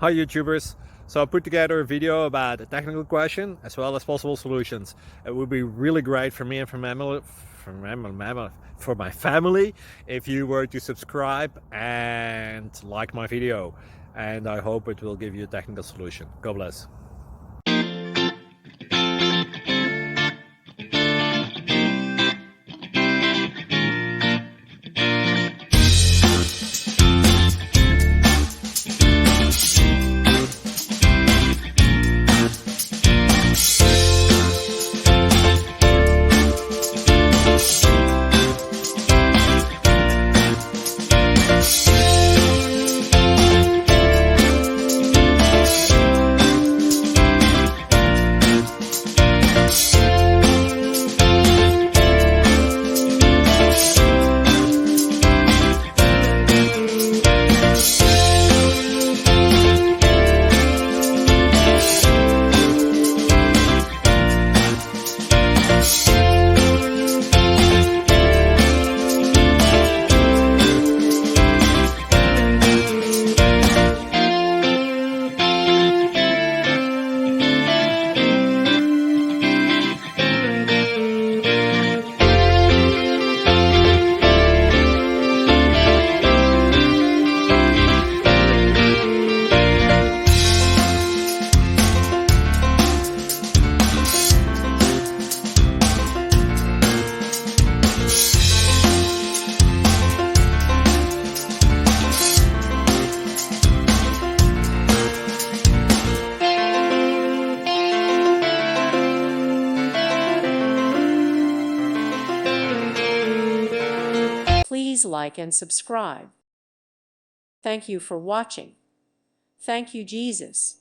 Hi YouTubers! So I put together a video about a technical question as well as possible solutions. It would be really great for me and for my family if you were to subscribe and like my video, and I hope it will give you a technical solution. God bless. Please like and subscribe. Thank you for watching. Thank you, Jesus.